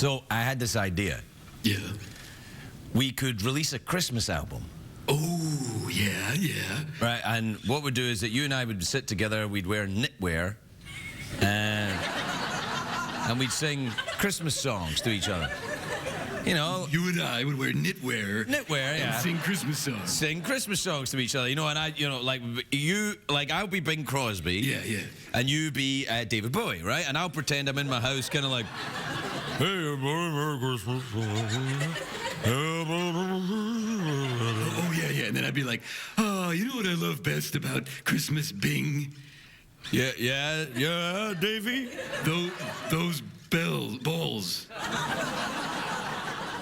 So I had this idea. Yeah. We could release a Christmas album. Oh, yeah, yeah. Right, and what we'd do is that you and I would sit together, we'd wear knitwear, and we'd sing Christmas songs to each other. You know. You and I would wear knitwear. Knitwear, yeah. And sing Christmas songs. Sing Christmas songs to each other. You know, and I'll be Bing Crosby. Yeah, yeah. And you be David Bowie, right? And I'll pretend I'm in my house, kind of like, hey, everybody, Merry Christmas. Oh, yeah, yeah. And then I'd be like, oh, you know what I love best about Christmas, Bing? Yeah, Davey? Those balls.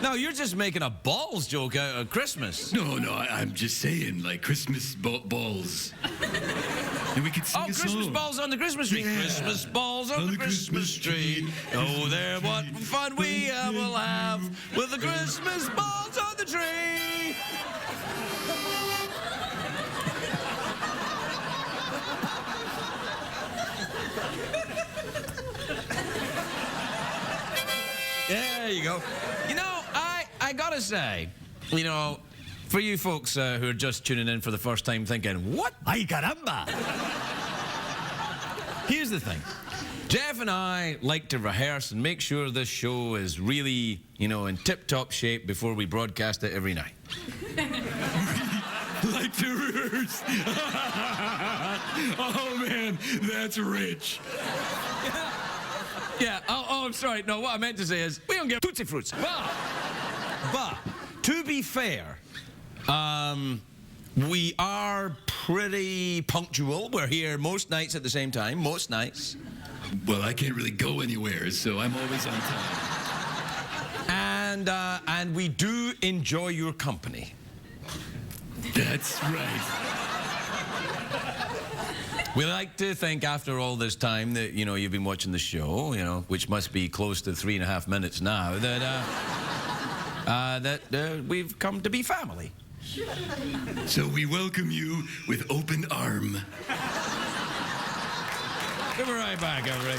No, you're just making a balls joke out of Christmas. No, I'm just saying, like, Christmas balls. And we could sing a Christmas song. balls on the Christmas tree. Yeah. Christmas balls on the Christmas tree. Oh, there, what fun we will have with the Christmas balls on the tree. There you go. You know, I gotta say, you know, for you folks who are just tuning in for the first time thinking, what? Ay, caramba! Here's the thing. Jeff and I like to rehearse and make sure this show is really, you know, in tip-top shape before we broadcast it every night. Like to rehearse. Oh, man, that's rich. Yeah, I'm sorry. No, what I meant to say is, we don't give Tootsie Fruits. But, to be fair, we are pretty punctual. We're here most nights at the same time, most nights. Well, I can't really go anywhere, so I'm always on time. And we do enjoy your company. That's right. We like to think after all this time that, you know, you've been watching the show, you know, which must be close to 3.5 minutes now, that we've come to be family. So we welcome you with open arm. We'll be right back, everybody.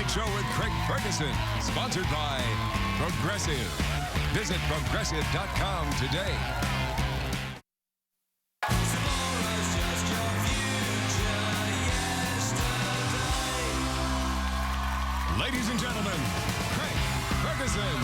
Show with Craig Ferguson, sponsored by Progressive. Visit progressive.com today. Ladies and gentlemen, Craig Ferguson.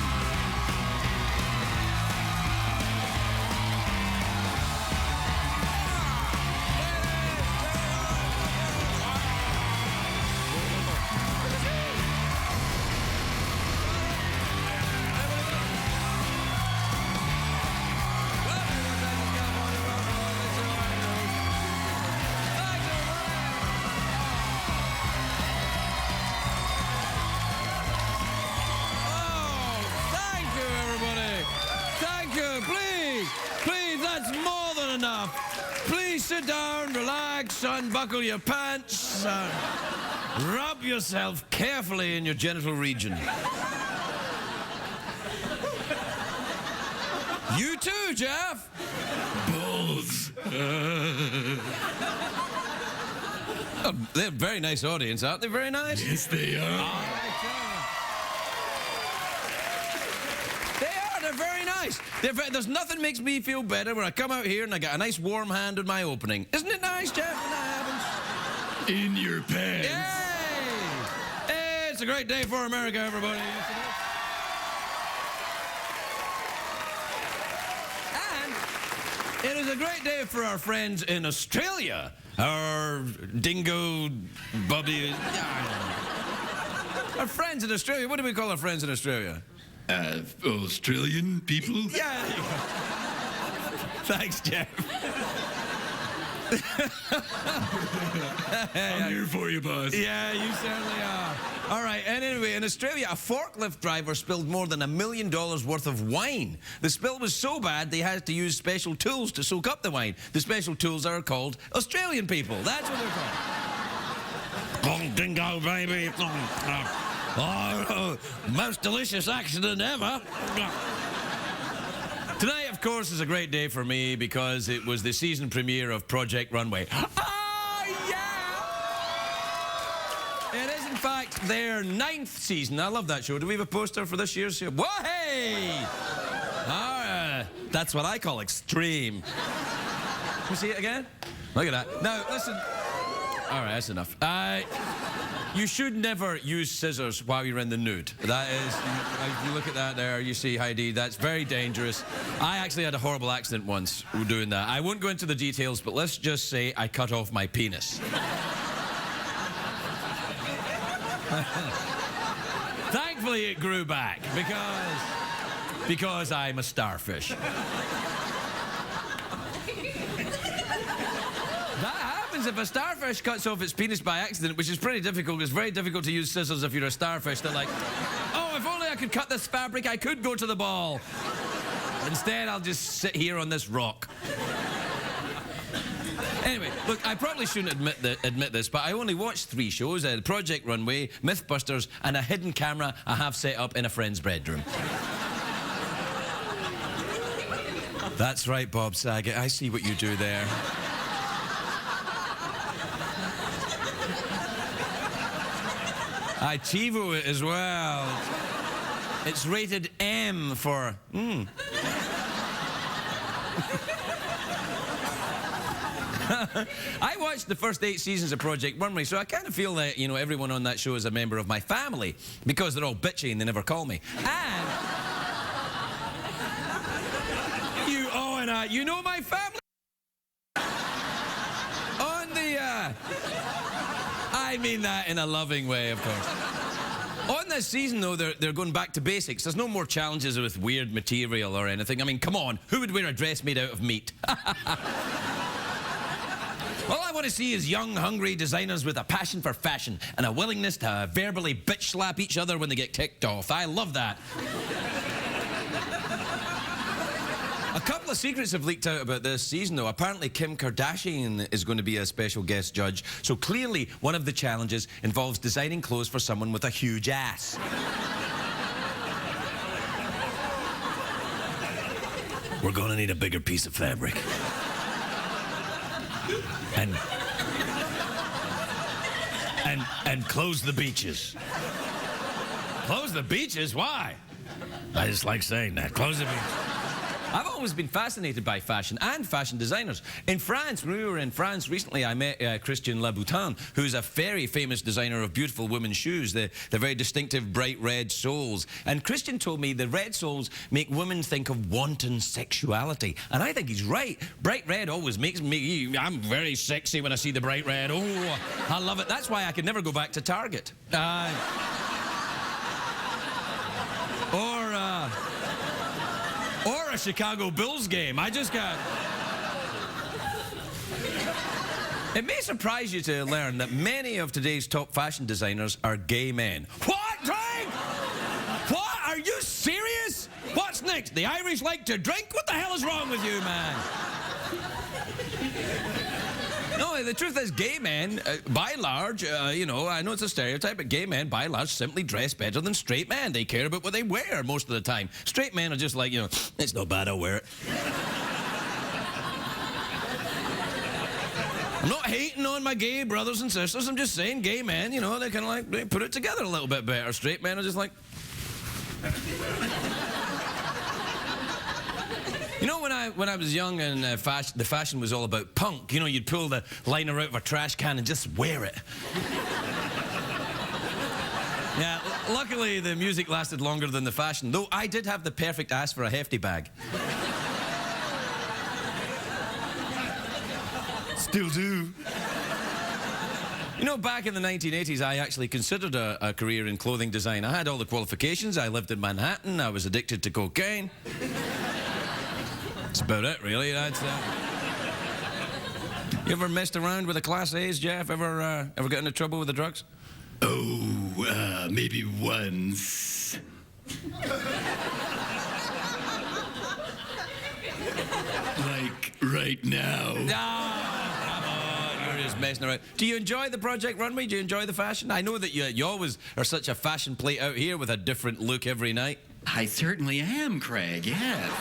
Sit down, relax, unbuckle your pants, rub yourself carefully in your genital region. You too, Jeff. Balls. Oh, they're a very nice audience, aren't they? Very nice. Yes, they are. They're very nice. There's nothing makes me feel better when I come out here and I got a nice warm hand in my opening. Isn't it nice, Jeff? When that happens? In your pants. Yay! Hey, it's a great day for America, everybody. And it is a great day for our friends in Australia. Our dingo bubby. Our friends in Australia. What do we call our friends in Australia? Australian people? Yeah. Thanks, Jeff. I'm here for you, boss. Yeah, you certainly are. All right, and anyway, in Australia, a forklift driver spilled more than $1 million worth of wine. The spill was so bad, they had to use special tools to soak up the wine. The special tools are called Australian people. That's what they're called. Dingo, baby. Oh, most delicious accident ever. Tonight, of course, is a great day for me because it was the season premiere of Project Runway. Oh, yeah! It is, in fact, their 9th season. I love that show. Do we have a poster for this year's show? Whoa, hey! That's what I call extreme. Can you see it again? Look at that. Now, listen. All right, that's enough. You should never use scissors while you're in the nude. That is, if you look at that there, you see, Heidi, that's very dangerous. I actually had a horrible accident once doing that. I won't go into the details, but let's just say I cut off my penis. Thankfully, it grew back because I'm a starfish. If a starfish cuts off its penis by accident, which is pretty difficult, it's very difficult to use scissors if you're a starfish. They're like, oh, if only I could cut this fabric, I could go to the ball. Instead, I'll just sit here on this rock. Anyway, look, I probably shouldn't admit this, but I only watched 3 shows, Project Runway, Mythbusters, and a hidden camera I have set up in a friend's bedroom. That's right, Bob Saget. I see what you do there. I TiVo it as well. It's rated M for I watched the first 8 seasons of Project Runway, so I kind of feel that, you know, everyone on that show is a member of my family because they're all bitchy and they never call me. And you know my family? On the I mean that in a loving way, of course. On this season, though, they're going back to basics. There's no more challenges with weird material or anything. I mean, come on, who would wear a dress made out of meat? All I want to see is young, hungry designers with a passion for fashion and a willingness to verbally bitch slap each other when they get kicked off. I love that. A couple of secrets have leaked out about this season, though. Apparently, Kim Kardashian is going to be a special guest judge. So clearly, one of the challenges involves designing clothes for someone with a huge ass. We're going to need a bigger piece of fabric. And close the beaches. Close the beaches? Why? I just like saying that. Close the beaches. I've always been fascinated by fashion and fashion designers. In France, when we were in France recently, I met Christian Louboutin, who's a very famous designer of beautiful women's shoes, the very distinctive bright red soles. And Christian told me the red soles make women think of wanton sexuality. And I think he's right. Bright red always makes me... I'm very sexy when I see the bright red. Oh, I love it. That's why I could never go back to Target. Or a Chicago Bulls game. I just got... It may surprise you to learn that many of today's top fashion designers are gay men. What, Drake? What? Are you serious? What's next? The Irish like to drink? What the hell is wrong with you, man? No, the truth is gay men, by and large, you know, I know it's a stereotype, but gay men, by and large, simply dress better than straight men. They care about what they wear most of the time. Straight men are just like, you know, it's not bad, I'll wear it. I'm not hating on my gay brothers and sisters. I'm just saying gay men, you know, they kind of like, they put it together a little bit better. Straight men are just like... You know, when I was young and the fashion was all about punk, you know, you'd pull the liner out of a trash can and just wear it. Yeah, luckily the music lasted longer than the fashion, though I did have the perfect ass for a hefty bag. Still do. You know, back in the 1980s, I actually considered a career in clothing design. I had all the qualifications. I lived in Manhattan. I was addicted to cocaine. That's about it, really. That's You ever messed around with the Class A's, Jeff? Ever get into trouble with the drugs? Oh, maybe once. Like right now. Come on, you're just messing around. Do you enjoy the Project Runway? Do you enjoy the fashion? I know that you always are such a fashion plate out here with a different look every night. I certainly am, Craig, yes.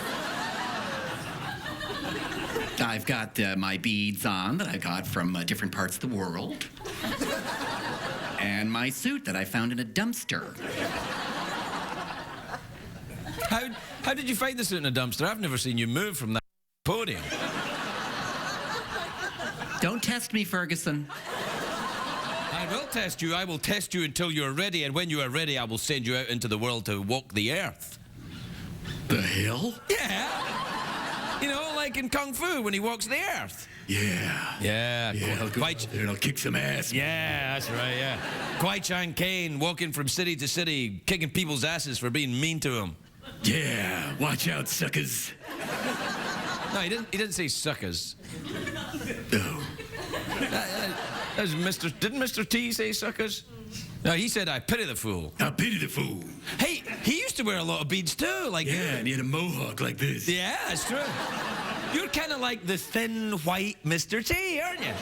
I've got my beads on that I got from different parts of the world. And my suit that I found in a dumpster. How did you find the suit in a dumpster? I've never seen you move from that podium. Don't test me, Ferguson. I will test you. I will test you until you're ready, and when you are ready, I will send you out into the world to walk the earth. The hell? Yeah. You know, like in Kung Fu when he walks the earth. Yeah. Yeah. I'll go out there and I'll kick some ass. Yeah, that's right, yeah. Kwai Chang Kane walking from city to city, kicking people's asses for being mean to him. Yeah, watch out, suckers. No, he didn't say suckers. Oh. That was didn't Mr. T say suckers? No, he said, I pity the fool. I pity the fool. Hey, he used to wear a lot of beads too, like... Yeah, and he had a mohawk like this. Yeah, that's true. You're kind of like the thin, white Mr. T, aren't you?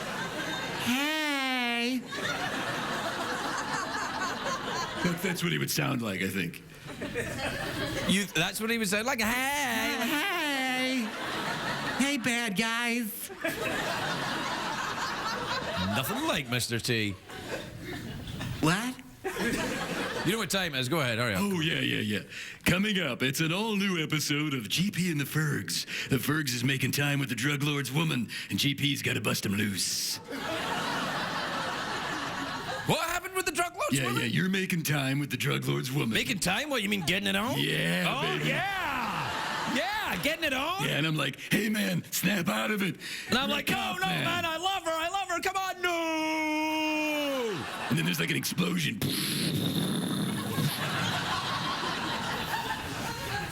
Hey. That's what he would sound like, I think. That's what he would sound like? Hey! Hey. Hey, bad guys. Nothing like Mr. T. What? You know what time it is? Go ahead, hurry up. Oh, yeah. Coming up, it's an all-new episode of GP and the Fergs. The Fergs is making time with the drug lord's woman, and GP's got to bust him loose. What happened with the drug lord's woman? Yeah, you're making time with the drug lord's woman. Making time? What, you mean getting it on? Yeah, oh, baby. Yeah, getting it on? Yeah, and I'm like, hey, man, snap out of it. And I'm like, no, man, I love her, come on, no! And then there's like an explosion.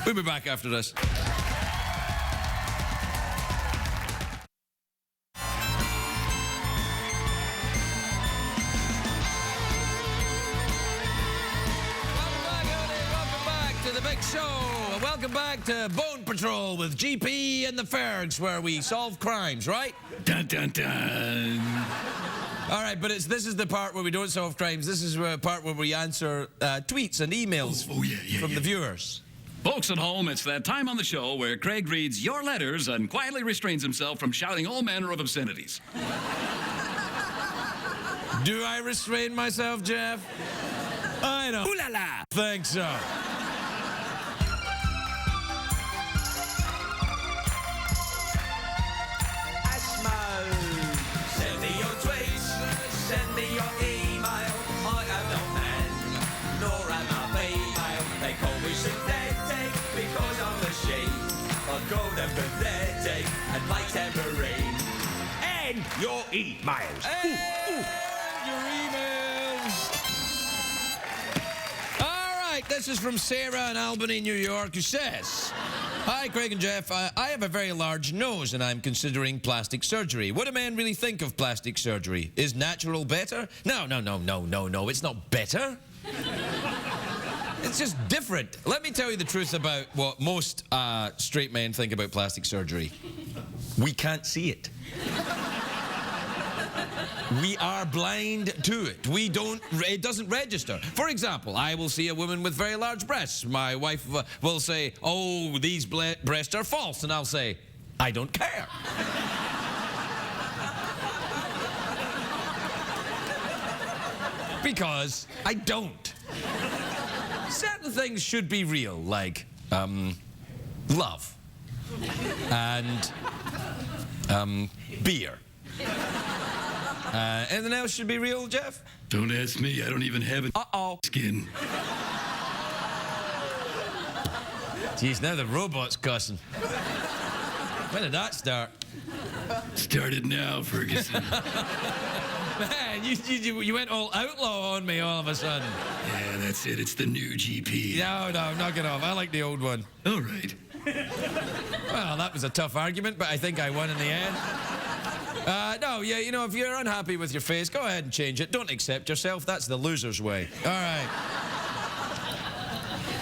We'll be back after this. Welcome back to Bone Patrol with GP and the Fergs, where we solve crimes, right? Dun, dun, dun. All right, but this is the part where we don't solve crimes. This is the part where we answer tweets and emails from the viewers. Folks at home, it's that time on the show where Craig reads your letters and quietly restrains himself from shouting all manner of obscenities. Do I restrain myself, Jeff? I don't. Ooh la la! Think so. Send me your tweets, send me your email. I am not man, nor am I female. They call me synthetic because I'm a sheep. I call them pathetic and my tambourine. And your emails. Your emails. All right, this is from Sarah in Albany, New York, who says, hi, Craig and Jeff. I have a very large nose and I'm considering plastic surgery. What do men really think of plastic surgery? Is natural better? No. It's not better. It's just different. Let me tell you the truth about what most straight men think about plastic surgery. We can't see it. We are blind to it. It doesn't register. For example, I will see a woman with very large breasts. My wife will say, oh, these breasts are false. And I'll say, I don't care. Because I don't. Certain things should be real, like love and beer. Anything else should be real, Jeff? Don't ask me. I don't even have a skin. Jeez, now the robot's cussing. When did that start? Started now, Ferguson. Man, you went all outlaw on me all of a sudden. Yeah, that's it. It's the new GP. No, knock it off. I like the old one. All right. Well, that was a tough argument, but I think I won in the end. No, yeah, you know, if you're unhappy with your face, go ahead and change it. Don't accept yourself. That's the loser's way. All right.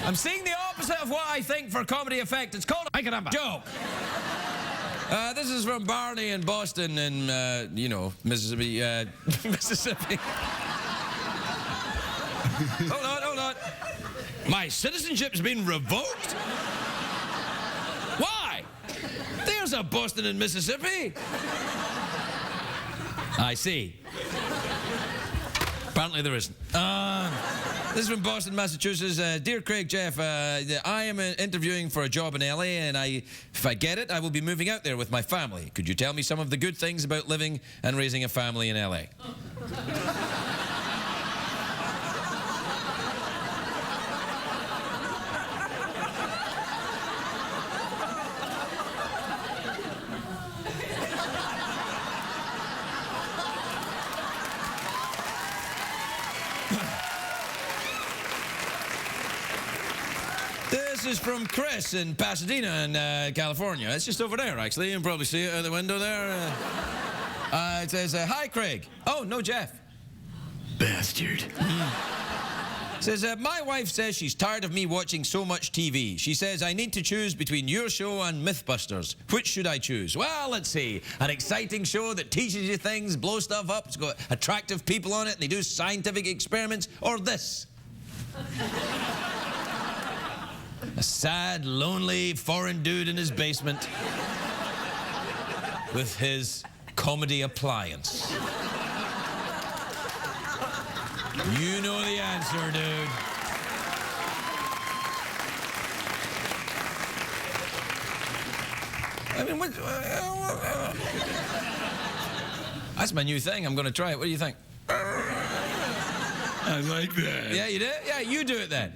I'm seeing the opposite of what I think for comedy effect. It's called a joke. This is from Barney in Boston in, you know, Mississippi. Mississippi. Hold on. My citizenship's been revoked? Why? There's a Boston in Mississippi. I see. Apparently there isn't. This is from Boston, Massachusetts. Dear Craig, Jeff, I am interviewing for a job in LA, and if I get it, I will be moving out there with my family. Could you tell me some of the good things about living and raising a family in LA? This is from Chris in Pasadena in California. It's just over there, actually. You can probably see it out the window there. It says, hi, Craig. Oh, no, Jeff. Bastard. It says, my wife says she's tired of me watching so much TV. She says I need to choose between your show and Mythbusters. Which should I choose? Well, let's see. An exciting show that teaches you things, blows stuff up. It's got attractive people on it, and they do scientific experiments. Or this. A sad, lonely, foreign dude in his basement with his comedy appliance. You know the answer, dude. I mean, what? That's my new thing. I'm going to try it. What do you think? I like that. Yeah, you did? Yeah, you do it then.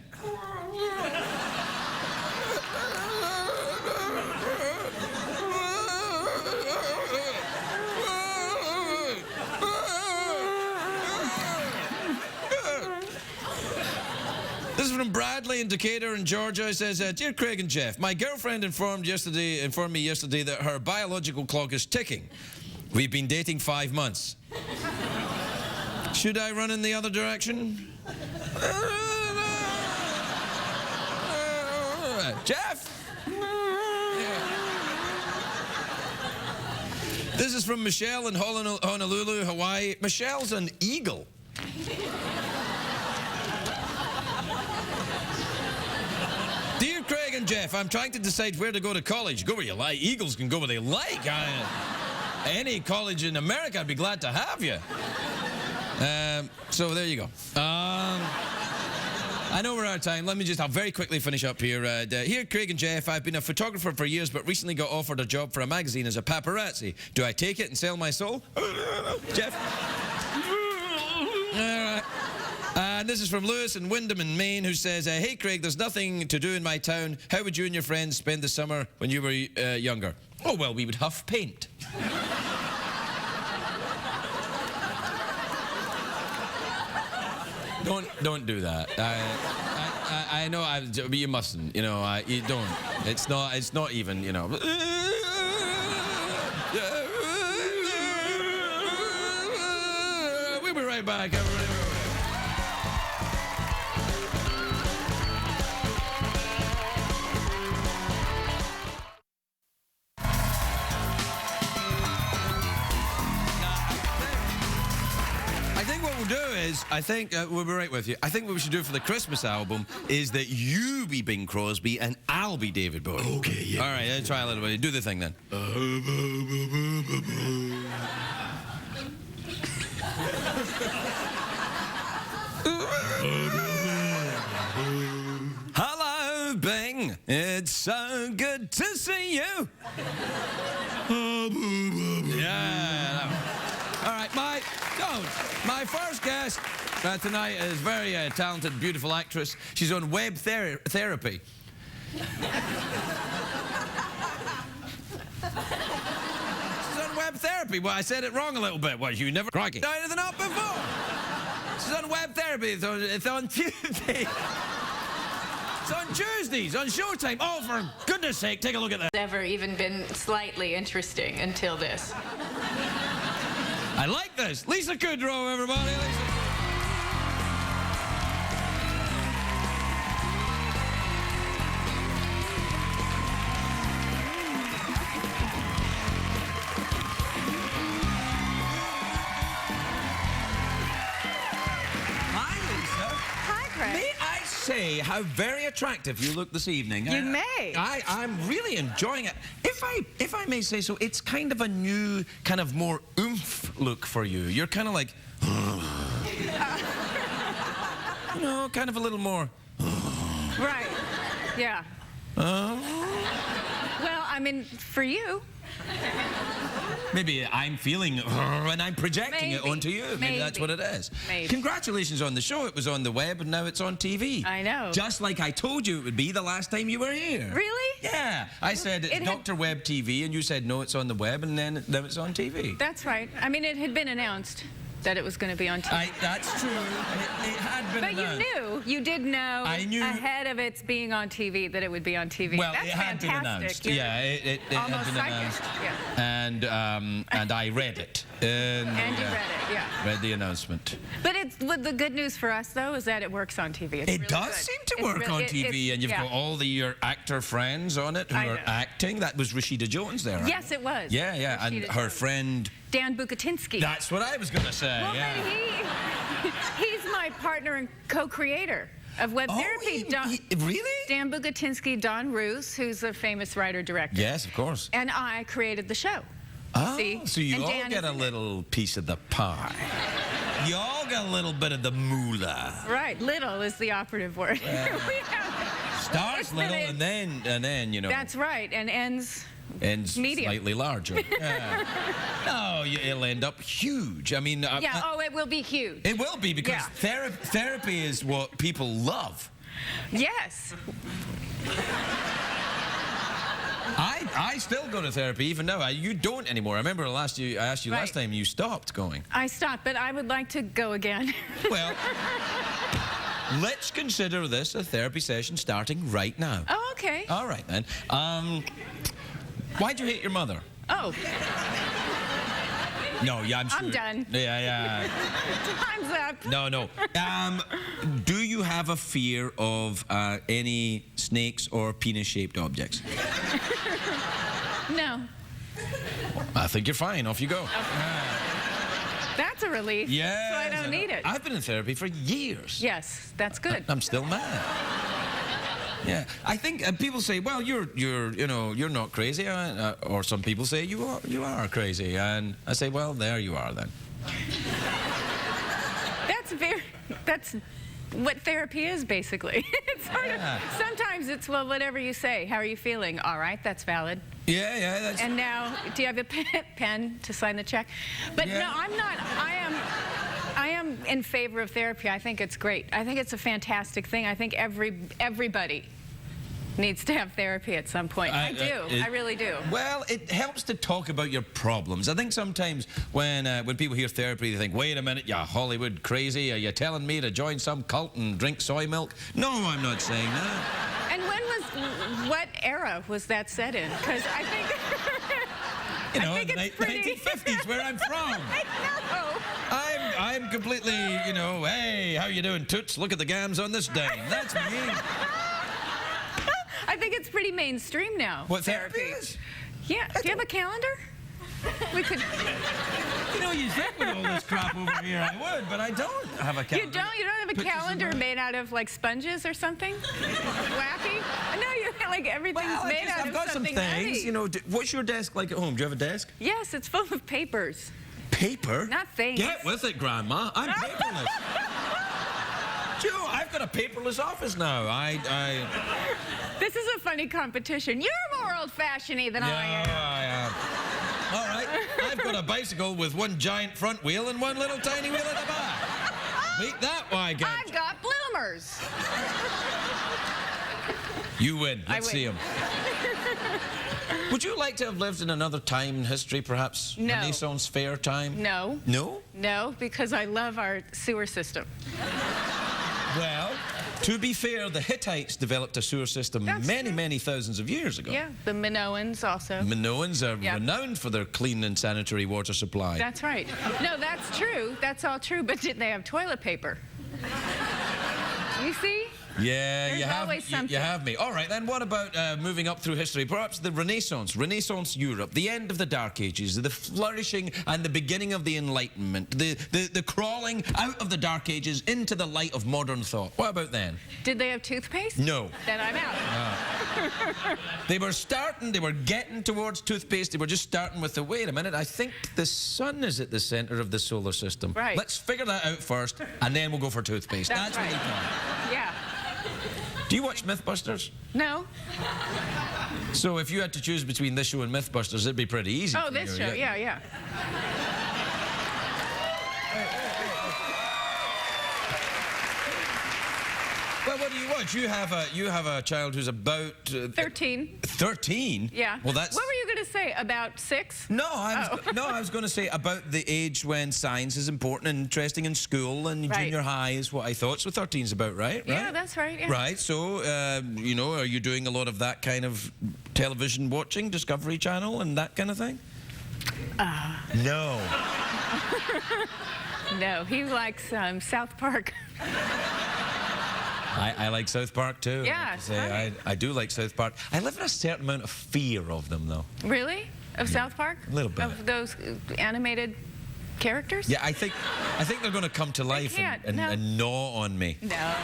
This is from Bradley in Decatur in Georgia. It says, Dear Craig and Jeff, my girlfriend informed me yesterday that her biological clock is ticking. We've been dating 5 months. Should I run in the other direction? Jeff? This is from Michelle in Honolulu, Hawaii. Michelle's an eagle. Dear Craig and Jeff, I'm trying to decide where to go to college. Go where you like. Eagles can go where they like. Any college in America, I'd be glad to have you. So there you go. I know we're out of time. I'll very quickly finish up here. Here, Craig and Jeff, I've been a photographer for years, but recently got offered a job for a magazine as a paparazzi. Do I take it and sell my soul? Jeff? All right. And this is from Lewis in Wyndham in Maine, who says, hey, Craig, there's nothing to do in my town. How would you and your friends spend the summer when you were younger? Oh, well, we would huff paint. Don't do that. I know, but you mustn't. You know, you don't. It's not even. You know. We'll be right back, everybody. I think we'll be right with you. I think what we should do for the Christmas album is that you be Bing Crosby and I'll be David Bowie. Okay, yeah. All right, let's try a little bit. Do the thing then. Hello, Bing. It's so good to see you. Yeah. All right, my first guest tonight is a very talented, beautiful actress. She's on web therapy. She's on web therapy. Well, I said it wrong a little bit. What, you never done anything up before? She's on web therapy. It's on Tuesday. It's on Tuesdays, on Showtime. Oh, for goodness sake, take a look at that. Never even been slightly interesting until this. I like this. Lisa Kudrow, everybody. Lisa. Hi, Craig. May I say how very attractive you look this evening? You may. I'm really enjoying it. If I may say so, it's kind of a new, kind of more oomph look for you. You're kind of like, you know, kind of a little more. Right. Yeah. Well, I mean, for you. Maybe I'm feeling and I'm projecting it Maybe. onto you. Maybe that's what it is. Maybe. Congratulations on the show. It was on the web and now it's on TV. I know. Just like I told you it would be the last time you were here. Really? Yeah. I said it's It had- Dr. Web TV and you said no, it's on the web and then now it's on TV. That's right. I mean, it had been announced that it was going to be on TV. That's true. It had been But announced. you knew. You did know I knew- ahead of its being on TV that it would be on TV. Well, That's it had been fantastic. announced. You're Yeah, it had almost been psychic. announced. Yeah. And I read it. And you read it, yeah. Read the announcement. But the good news for us, though, is that it works on TV. It's It really does good. seem to It's work really- on it- TV, it's- and you've yeah. got all your actor friends on it who I are know. acting. That was Rashida Jones there. right? Yes, it was. Yeah, yeah, and Rashida her Jones. friend. Dan Bukatinsky. That's what I was going to say. Well, yeah. then he's my partner and co-creator of Web Therapy. Really? Dan Bukatinsky, Don Roos, who's a famous writer-director. Yes, of course. And I created the show. Oh, See? so you And all Dan get is a in it. little piece of the pie. You all get a little bit of the moolah. Right, little is the operative word. We have- Starts It's been little a- and then you know. That's right, and ends ends medium. slightly larger. Yeah. No, it'll end up huge. I mean, Yeah, oh, it will be huge. it will be because Yeah. therapy is what people love. Yes. I still go to therapy even now. You don't anymore. I remember I asked you last Right. time you stopped going. I stopped, but I would like to go again. Well, let's consider this a therapy session starting right now. Oh, okay. All right then. Why'd you hate your mother? Oh, No, yeah, I'm sure. I'm done. Yeah. time's up. No. Do you have a fear of any snakes or penis-shaped objects? No. I think you're fine. Off you go. That's a relief. Yeah. So I don't need it. I've been in therapy for years. Yes, that's good. I'm still mad. Yeah, I think people say, well, you're not crazy, or some people say you are crazy, and I say, well, there you are then. That's what therapy is, basically. It's sort of, sometimes it's, well, whatever you say. How are you feeling? All right, that's valid. Yeah, that's. And now, do you have a pen to sign the check? But Yeah. no, I'm not. I am in favor of therapy. I think it's great. I think it's a fantastic thing. I think everybody needs to have therapy at some point. I do. I really do. Well, it helps to talk about your problems. I think sometimes when people hear therapy, they think, wait a minute, you Hollywood crazy? Are you telling me to join some cult and drink soy milk? No, I'm not saying that. And what era was that set in? Because I think... You know, I think it's pretty... 1950s, where I'm from. I know. I'm completely, hey, how you doing, toots? Look at the gams on this dame. That's me. I think it's pretty mainstream now. What therapy is? Yeah. Do you have a calendar? We could... You think with all this crap over here I would, but I don't have a calendar. You don't have a Pictures of calendar my- made out of like sponges or something? Wacky? No, like everything's Well, made out I've of got some something things. heavy. What's your desk like at home? Do you have a desk? Yes, it's full of papers. Paper? Not things. Get with it, Grandma. I'm paperless. Joe, I've got a paperless office now. This is a funny competition. You're more old-fashioned-y than I am. I am. All right, I've got a bicycle with one giant front wheel and one little tiny wheel at the back. Beat that, why, can't I've got bloomers. you win. I Let's win. see him. Would you like to have lived in another time in history, perhaps? No. Renaissance fair time? No. No? No, because I love our sewer system. Well, To be fair, the Hittites developed a sewer system That's many, true. many thousands of years ago. Yeah, the Minoans also. Minoans are Yeah. renowned for their clean and sanitary water supply. That's right. No, that's true. That's all true. But did they have toilet paper? You see? Yeah, There's you have, always you something. have me. All right, then what about moving up through history? Perhaps the Renaissance Europe, the end of the Dark Ages, the flourishing and the beginning of the Enlightenment, the crawling out of the Dark Ages into the light of modern thought. What about then? Did they have toothpaste? No. Then I'm out. They were getting towards toothpaste. They were just starting with the, wait a minute, I think the sun is at the center of the solar system. Right. Let's figure that out first, and then we'll go for toothpaste. That's what right. they thought. Yeah. Do you watch Mythbusters? No? So if you had to choose between this show and Mythbusters, it'd be pretty easy. Oh, for this you, show. Yeah. Well, what do you watch? You have a child who's about 13. 13. Yeah. Well, that's. What were you going to say? About 6? No, I was going to say about the age when science is important and interesting in school, and Right. junior high is what I thought. So 13's about right. Yeah, that's right. Yeah. Right. So, you know, are you doing a lot of that kind of television watching, Discovery Channel, and that kind of thing? No. No, he likes South Park. I like South Park too. Yeah, I have to say. right. I do like South Park. I live in a certain amount of fear of them, though. Really? Of South Park? A little bit. Of those animated characters? Yeah, I think they're going to come to life can't, and no. gnaw on me. No.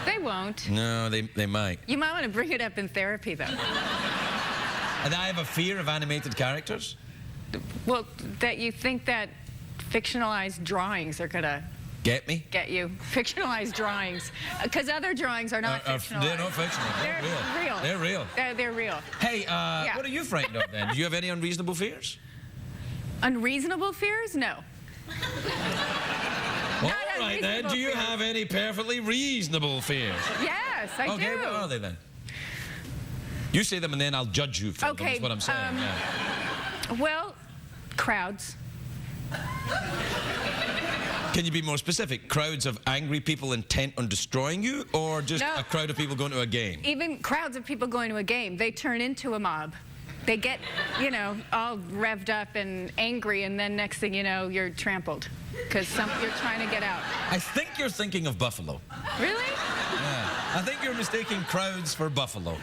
They won't. No, they might. You might want to bring it up in therapy, though. And I have a fear of animated characters. Well, that you think that fictionalized drawings are going to Get me? get you. Fictionalized drawings. Because other drawings are not fictionalized. They're not fictional. They're real. They're real. They're real. Hey, what are you frightened of then? Do you have any unreasonable fears? Unreasonable fears? No. All right then. Do you have any perfectly reasonable fears? Yes, I Okay, do. what are they then? You say them and then I'll judge you for them. Okay, That's what I'm saying. Yeah. Well, crowds. Can you be more specific? Crowds of angry people intent on destroying you, or just No. a crowd of people going to a game? Even crowds of people going to a game, they turn into a mob. They get, you know, all revved up and angry, and then next thing you know, you're trampled because you're trying to get out. I think you're thinking of Buffalo. Really? Yeah. I think you're mistaking crowds for Buffalo.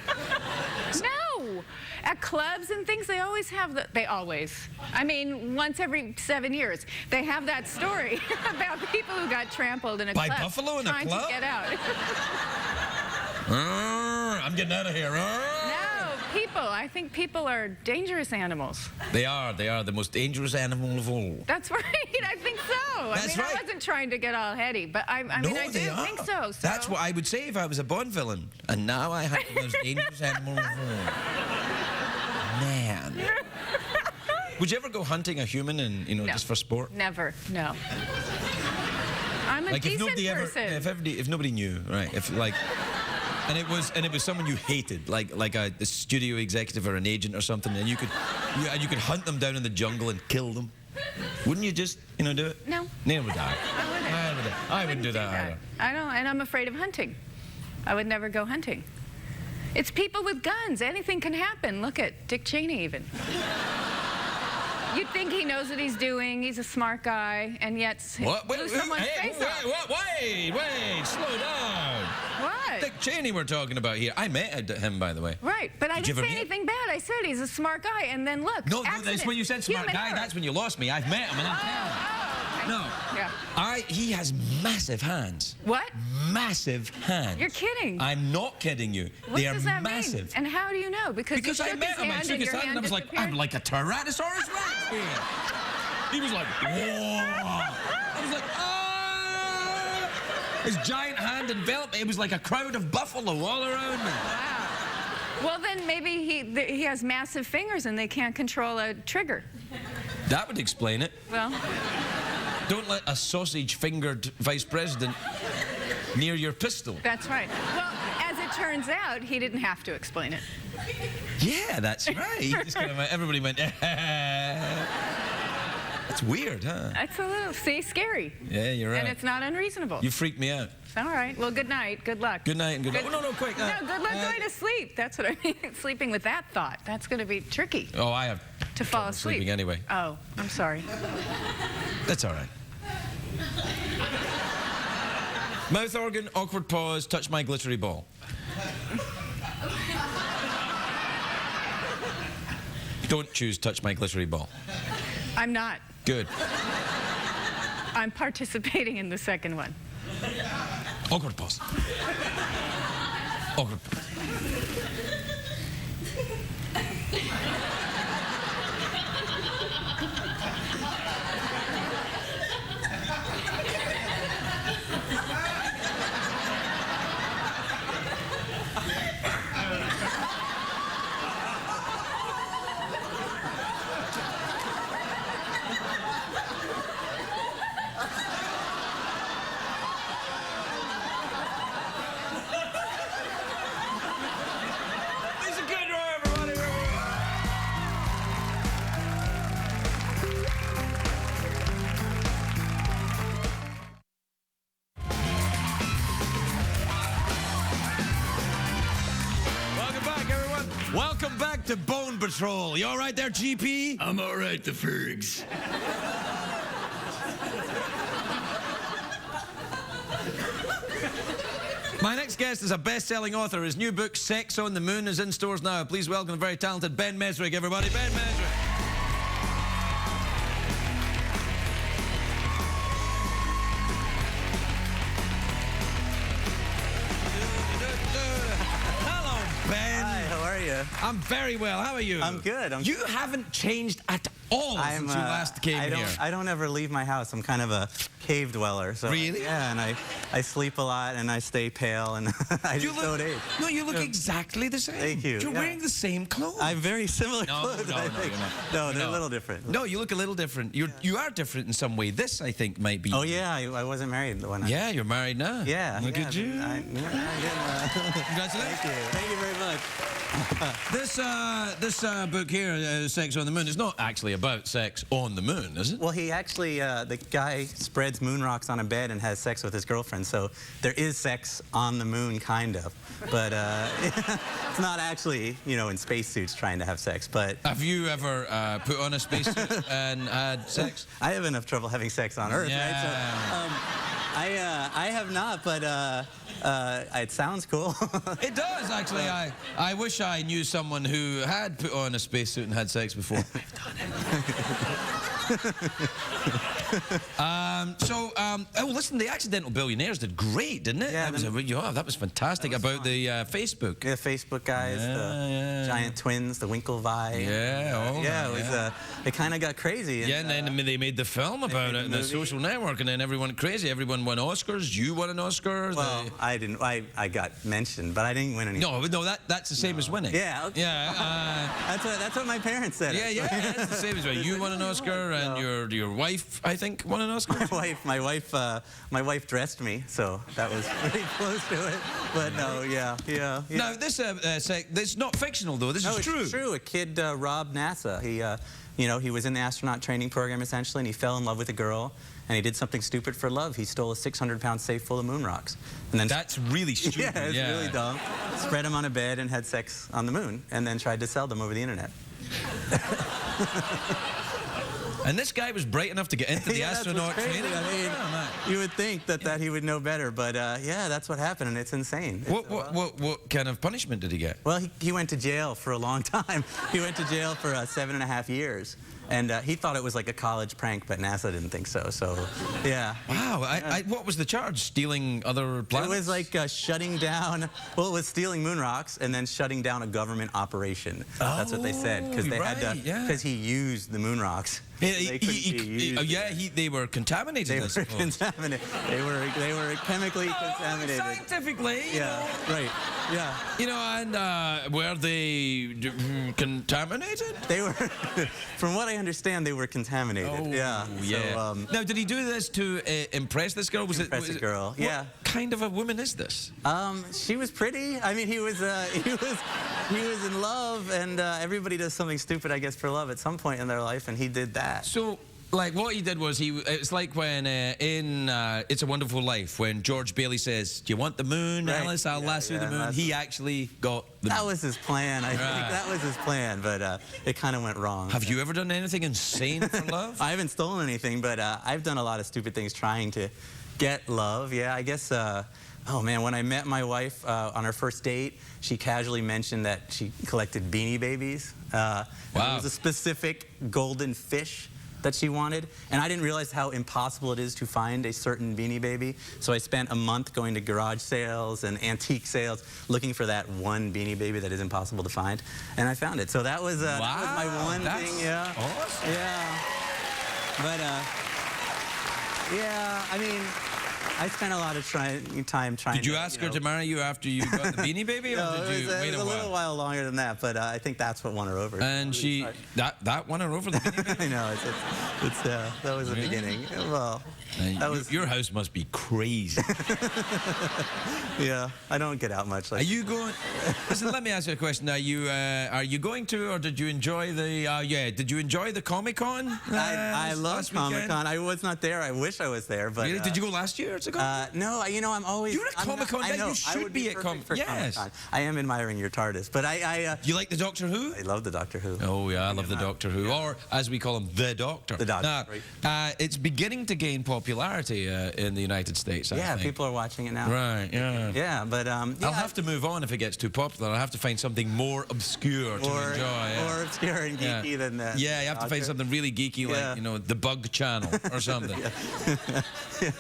No. At clubs and things, they always have they always. I mean, once every 7 years, they have that story about people who got trampled in a By club. buffalo in a trying club? to get out. I'm getting out of here. No, people. I think people are dangerous animals. They are the most dangerous animal of all. That's right. I think so. That's I mean, right. I wasn't trying to get all heady, but I mean, I do think so. That's what I would say if I was a Bond villain. And now I have the most dangerous animal of all. Man. Would you ever go hunting a human and, you know, No. just for sport? Never. No. I'm a Like if decent nobody person. if nobody knew, right? If like and it was someone you hated, like a studio executive or an agent or something, and you could hunt them down in the jungle and kill them. Wouldn't you just, you know, do it? No. Neither would I. wouldn't. I wouldn't do that either. I don't, and I'm afraid of hunting. I would never go hunting. It's people with guns. Anything can happen. Look at Dick Cheney, even. You'd think he knows what he's doing. He's a smart guy, and yet blew someone's face off. Wait, slow down. What? Dick Cheney we're talking about here. I met him, by the way. Right, but I Did you didn't ever say meet him? anything bad. I said he's a smart guy, and then look. No, accident. that's when you said smart Human guy. error. That's when you lost me. I've met him, and I'm telling you. Okay. No. Yeah. He has massive hands. What? Massive hands. You're kidding. I'm not kidding you. What they are does that massive. mean? And how do you know? Because you I shook met his him. I hand shook and his your hand and I was like, disappeared? I'm like a Tyrannosaurus Rex here. He was like, whoa. I was like, ah. His giant hand enveloped me. It was like a crowd of buffalo all around me. Wow. Well, then maybe he has massive fingers and they can't control a trigger. That would explain it. Well, Don't let a sausage-fingered vice president near your pistol. that's right. Well, as it turns out, he didn't have to explain it. Yeah, that's right. He just kind of went, everybody went, That's weird, huh? That's a little, see, scary. Yeah, you're right. And it's not unreasonable. You freaked me out. All right. Well, good night. Good luck. Good night and good luck. Oh, no, quick. No, good luck going to sleep. That's what I mean. Sleeping with that thought. That's going to be tricky. Oh, I have to fall asleep. Sleeping anyway. Oh, I'm sorry. That's all right. Mouth organ, awkward pause, touch my glittery ball. Don't choose touch my glittery ball. I'm not. Good. I'm participating in the second one. Awkward pause. Awkward pause. Lisa Kudrow, everybody. Welcome back, everyone. Welcome back to Bone Patrol. You all right there, GP? I'm all right, the Fergs. My next guest is a best-selling author. His new book, Sex on the Moon, is in stores now. Please welcome the very talented Ben Mezrich, everybody. Ben Mezrich. Hello, Ben. Hi, how are you? I'm very well. How are you? I'm good. You haven't changed at all since you last came here. I don't ever leave my house. I'm kind of a cave dweller. So Really? Yeah, and I sleep a lot and I stay pale and I just don't age. No, you look exactly the same. Thank you. You're Yeah. wearing the same clothes. I have very similar No, clothes, no, I no, think. you're not. No, they're No. a little different. No, you look a little different. You are different in some way. This, I think, might be. Oh, yeah, I wasn't married when I... Yeah, you're married now. Yeah. Look yeah, at you. Congratulations. Thank you very much. This book here, Sex on the Moon, is not actually about sex on the moon, is it? Well, he actually, the guy spreads moon rocks on a bed and has sex with his girlfriend, so there is sex on the moon, kind of. But it's not actually, you know, in spacesuits trying to have sex, but... Have you ever put on a spacesuit and had sex? I have enough trouble having sex on Earth, Yeah. right? So, I have not, but it sounds cool. It does, actually. I wish I knew someone who had put on a spacesuit and had sex before. Oh, listen, The Accidental Billionaires did great, didn't it? Yeah, that was fantastic about the Facebook. The Facebook guys, the giant twins, the Winklevi. Yeah, all yeah, that, it was. yeah. It kind of got crazy. Yeah, and then they made the film about it, and the Social Network, and then everyone went crazy. Everyone won Oscars. You won an Oscar. Well, I didn't. I got mentioned, but I didn't win any. No, that's the same as winning. Yeah. Okay. Yeah. That's what my parents said. Yeah, that's the same as winning. You won an Oscar, and your wife, I think, won an Oscar. My wife dressed me, so that was pretty close to it. But no, yeah. Now this is not fictional though. This is true. It's true. A kid robbed NASA. He was in the astronaut training program essentially, and he fell in love with a girl. And he did something stupid for love. He stole a 600-pound safe full of moon rocks. And then That's really stupid. Yeah, it's really dumb. Spread them on a bed and had sex on the moon, and then tried to sell them over the internet. And this guy was bright enough to get into the astronaut training. I mean, you would think that he would know better, but yeah, that's what happened, and it's insane. What kind of punishment did he get? Well, he went to jail for a long time. He went to jail for 7.5 years. And he thought it was like a college prank, but NASA didn't think so. So, yeah. Wow. What was the charge? Stealing other planets? It was like shutting down. Well, it was stealing moon rocks and then shutting down a government operation. That's what they said because they had to. Because he used the moon rocks. They were contaminated. They were contaminated. They were chemically contaminated. Scientifically. Yeah. Right. Yeah. You know, and were they contaminated? They were. From what I understand, they were contaminated. Oh, yeah. Yeah. So, now, did he do this to impress this girl? Impress a girl. Yeah. What kind of a woman is this? She was pretty. I mean, he was in love, and everybody does something stupid, I guess, for love at some point in their life, and he did that. So Like, what he did was it's like when in It's a Wonderful Life, when George Bailey says, "Do you want the moon, Right. Alice? I'll lasso the moon." He actually got the That was his plan. I think that was his plan, but it kind of went wrong. Have you ever done anything insane for love? I haven't stolen anything, but I've done a lot of stupid things trying to get love. Yeah, I guess, oh man, when I met my wife on her first date, she casually mentioned that she collected Beanie Babies. Wow. It was a specific golden fish that she wanted, and I didn't realize how impossible it is to find a certain Beanie Baby. So I spent a month going to garage sales and antique sales looking for that one Beanie Baby that is impossible to find, and I found it. So that was my one thing. Yeah. Awesome. Yeah. But yeah, I mean, I spent a lot of time trying. Did you ask her to marry you after you got the Beanie Baby, or No, did you wait it was a little while longer than that, but I think that's what won her over. And she that won her over, the Beanie Baby. I know, that was the beginning. Well, that was your house must be crazy. yeah. I don't get out much. Like, Are you going? Listen, let me ask you a question. Are you going to, or did you enjoy the? Did you enjoy the Comic-Con? I love Comic-Con. I was not there. I wish I was there, but really? Did you go last year? No, I'm always. You're at Comic-Con. I know. You should be at Comic-Con. Yes. I am admiring your TARDIS, but You like the Doctor Who? I love the Doctor Who. Oh yeah, I love the Doctor Who, or as we call him, the Doctor. The Doctor. Now, Right. it's beginning to gain popularity in the United States. I think. People are watching it now. Right. Yeah. Yeah, but I'll have to move on if it gets too popular. I'll have to find something more obscure to enjoy. Yeah. More obscure and geeky than that. Yeah, you have to find something really geeky, like the Bug Channel or something.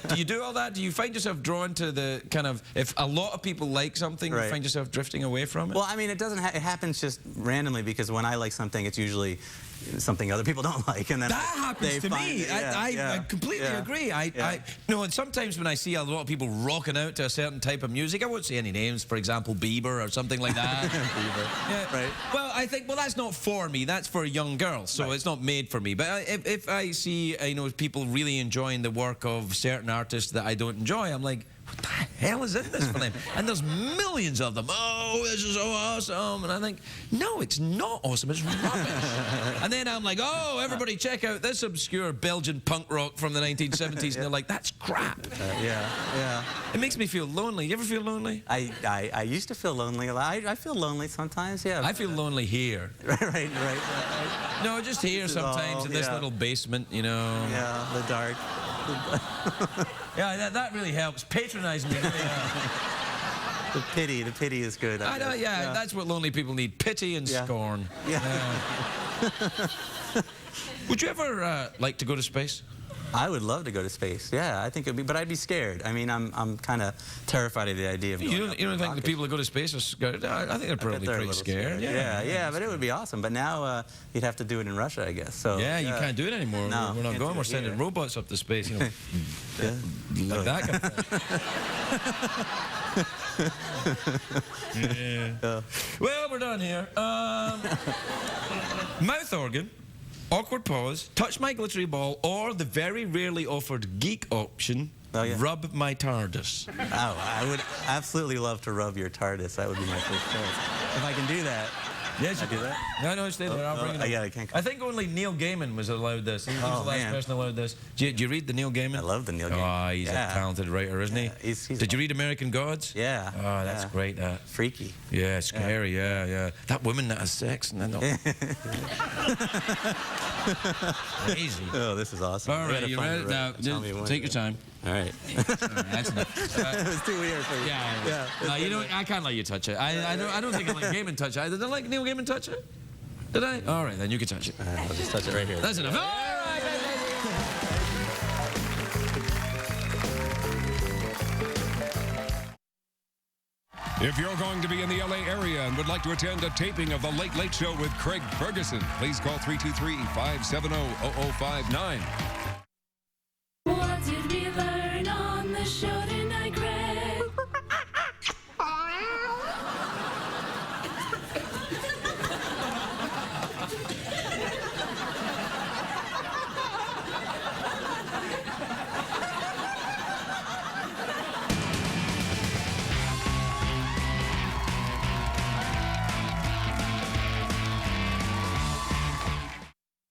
Do you do all that? Do you find yourself drawn to the kind of, if a lot of people like something, you find yourself drifting away from it? Well, I mean, it doesn't. It happens just randomly, because when I like something, it's usually something other people don't like, and then that happens to me. I completely agree. And sometimes when I see a lot of people rocking out to a certain type of music, I won't say any names, for example, Bieber or something like that. Bieber. Yeah. Right. Well, I think, that's not for me. That's for young girls, so it's not made for me. But if I see, people really enjoying the work of certain artists that I don't enjoy, I'm like, what the hell is in this for them? And there's millions of them. Oh, this is so awesome. And I think, no, it's not awesome. It's rubbish. And then I'm like, oh, everybody check out this obscure Belgian punk rock from the 1970s. And they're like, that's crap. Yeah. It makes me feel lonely. You ever feel lonely? I used to feel lonely a lot. I feel lonely sometimes, yeah. I feel lonely here. Right. No, just here sometimes in this little basement, Yeah, the dark. Yeah, that really helps. Patronizing me. The pity is good. I know, that's what lonely people need, pity and scorn. Yeah. Would you ever like to go to space? I would love to go to space. Yeah, I think it'd be, but I'd be scared. I mean, I'm kind of terrified of the idea of going You don't think the people that go to space are scared? I think they're probably pretty scared. Yeah, but it would be awesome. But now you'd have to do it in Russia, I guess. So yeah, you can't do it anymore. No, we're not going. We're sending robots up to space. Like that kind of thing. Well, we're done here. Mouth organ. Awkward pause, touch my glittery ball, or the very rarely offered geek option, rub my TARDIS. Oh, I would absolutely love to rub your TARDIS. That would be my first choice. If I can do that. Yes, I do that? No, stay there. I'll bring it up. I can't. I think only Neil Gaiman was allowed this. He was the last person allowed this. Did you read the Neil Gaiman? I love the Neil Gaiman. Oh, he's a talented writer, isn't he? He's Did you read American Gods? Yeah. Oh, that's great. Freaky. Yeah, scary. Yeah. That woman that has sex. Crazy. Oh, this is awesome. All right, you ready? Now, take your time. All right. That's enough. It was too weird for you. Yeah. No, I can't let you touch it. I don't think I let Gaiman touch it. Did I let Neil Gaiman touch it? Did I? All right, then you can touch it. I'll just touch it right here. That's enough. All right. If you're going to be in the LA area and would like to attend a taping of The Late Late Show with Craig Ferguson, please call 323-570-0059.